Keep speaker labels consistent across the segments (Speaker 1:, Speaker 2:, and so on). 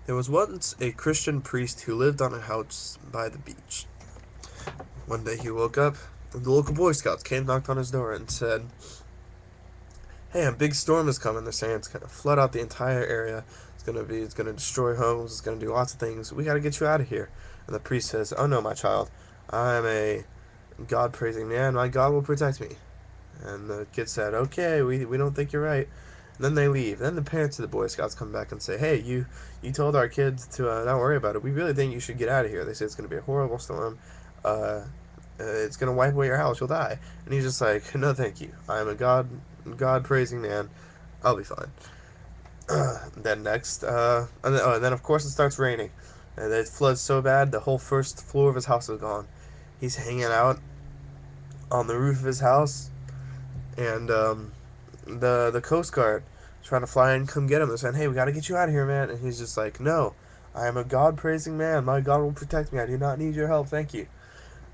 Speaker 1: There was once a Christian priest who lived on a house by the beach. One day he woke up, and the local Boy Scouts came knocked on his door and said, "Hey, a big storm is coming." They're saying it's gonna flood out the entire area. It's gonna destroy homes. It's gonna do lots of things. We gotta get you out of here. And the priest says, "Oh no, my child, I am a God praising man. My God will protect me." And the kid said, "Okay, we don't think you're right." And then they leave. Then the parents of the Boy Scouts come back and say, "Hey, you told our kids to not worry about it. We really think you should get out of here." They say it's going to be a horrible storm. It's going to wipe away your house. You'll die. And he's just like, "No, thank you. I am a God praising man. I'll be fine." Then next, and then of course it starts raining, and it floods so bad the whole first floor of his house is gone. He's hanging out on the roof of his house, and the Coast Guard trying to fly in, come get him. They're saying, "Hey, we got to get you out of here, man." And he's just like, "No, I am a God praising man. My God will protect me. I do not need your help. Thank you."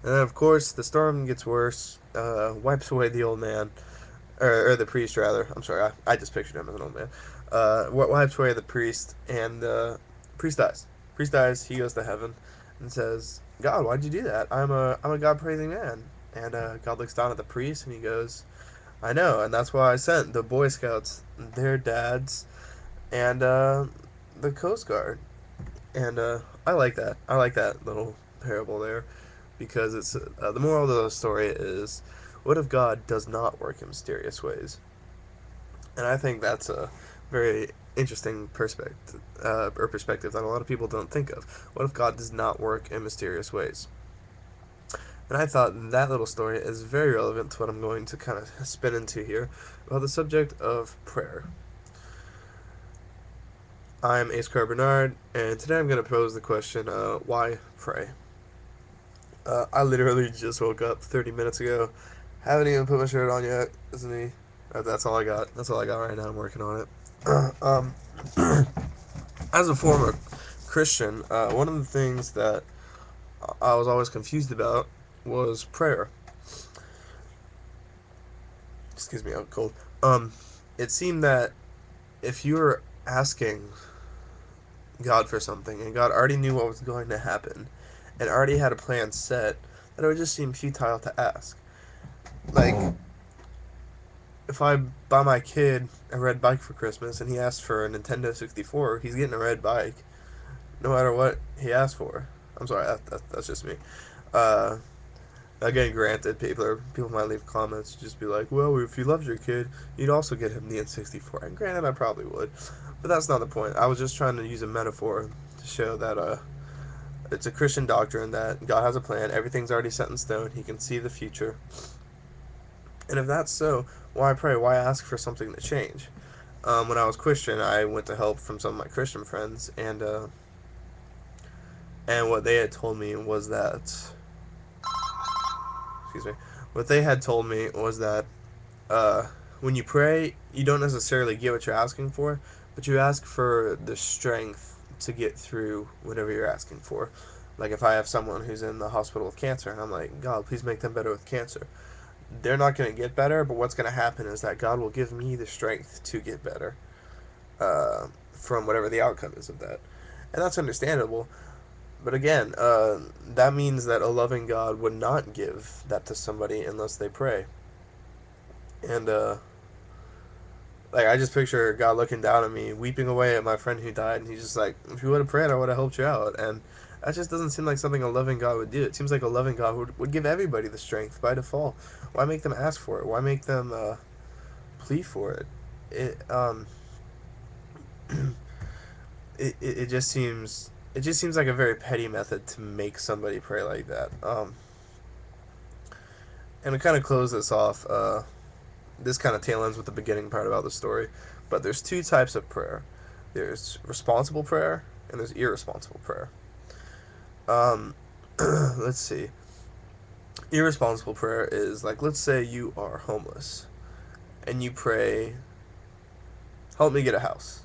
Speaker 1: And then, of course, the storm gets worse, wipes away the old man, or the priest, rather. I'm sorry, I just pictured him as an old man. Wipes away the priest, and priest dies. Priest dies, he goes to heaven, and says, "God, why'd you do that? I'm a God praising man." And God looks down at the priest, and he goes, "I know, and that's why I sent the Boy Scouts, their dads, and the Coast Guard." And I like that. I like that little parable there because it's the moral of the story is, what if God does not work in mysterious ways? And I think that's a very interesting perspective that a lot of people don't think of. What if God does not work in mysterious ways? And I thought that little story is very relevant to what I'm going to kind of spin into here about the subject of prayer. I'm Ace Car Bernard, and today I'm going to pose the question, why pray? I literally just woke up 30 minutes ago. Haven't even put my shirt on yet, isn't he? That's all I got. That's all I got right now. I'm working on it. As a former Christian, one of the things that I was always confused about was prayer. Excuse me, I'm cold. It seemed that if you were asking God for something and God already knew what was going to happen and already had a plan set, that it would just seem futile to ask. Like, if I buy my kid a red bike for Christmas and he asks for a Nintendo 64, he's getting a red bike no matter what he asks for. I'm sorry, that's just me. Uh, Again, granted, people might leave comments just be like, "Well, if you loved your kid, you'd also get him the N64." And granted, I probably would, but that's not the point. I was just trying to use a metaphor to show that it's a Christian doctrine that God has a plan. Everything's already set in stone. He can see the future. And if that's so, why pray? Why ask for something to change? When I was Christian, I went to help from some of my Christian friends, and what they had told me was that, excuse me, what they had told me was that uh, when you pray, you don't necessarily get what you're asking for, but you ask for the strength to get through whatever you're asking for. Like if I have someone who's in the hospital with cancer, and I'm like, "God, please make them better with cancer." They're not going to get better, but what's going to happen is that God will give me the strength to get better from whatever the outcome is of that. And that's understandable. But again, that means that a loving God would not give that to somebody unless they pray. And like I just picture God looking down at me, weeping away at my friend who died, and he's just like, "If you would have prayed, I would have helped you out." And that just doesn't seem like something a loving God would do. It seems like a loving God would give everybody the strength by default. Why make them ask for it? Why make them plead for it? It it just seems like a very petty method to make somebody pray like that. And to kind of close this off, this kind of tail ends with the beginning part about the story. But there's two types of prayer. There's responsible prayer and there's irresponsible prayer. Um, let's see. Irresponsible prayer is like, let's say you are homeless and you pray, "Help me get a house."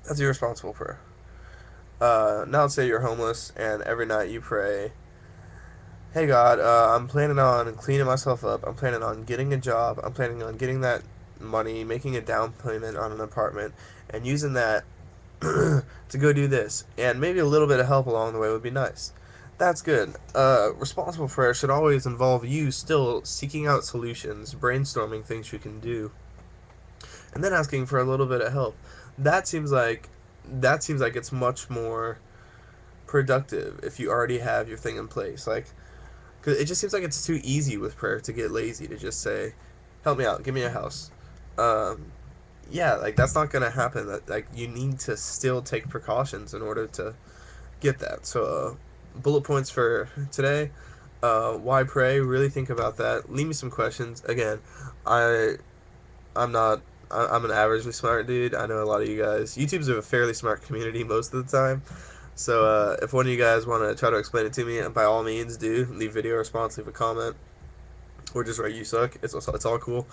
Speaker 1: That's irresponsible prayer. Now let's say you're homeless and every night you pray, "Hey God, I'm planning on cleaning myself up. I'm planning on getting a job. I'm planning on getting that money, making a down payment on an apartment, and using that to go do this, and maybe a little bit of help along the way would be nice. That's good. Responsible prayer should always involve you still seeking out solutions, brainstorming things you can do, and then asking for a little bit of help. That seems like it's much more productive if you already have your thing in place. Like, cause it just seems like it's too easy with prayer to get lazy to just say, "Help me out, give me a house." Um, yeah, like that's not gonna happen. That like you need to still take precautions in order to get that. So, bullet points for today. Why pray? Really think about that. Leave me some questions. Again, I I'm not. I'm an averagely smart dude. I know a lot of you guys. YouTube's a fairly smart community most of the time. So if one of you guys want to try to explain it to me, by all means do. Leave video response, leave a comment, or just write "you suck." It's all cool.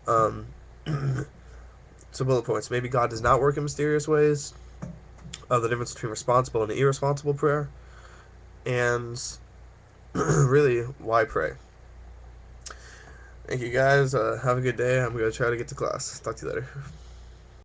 Speaker 1: Um, so bullet points. Maybe God does not work in mysterious ways. The difference between responsible and irresponsible prayer, and really why pray. Thank you guys. Have a good day. I'm gonna try to get to class. Talk to you later.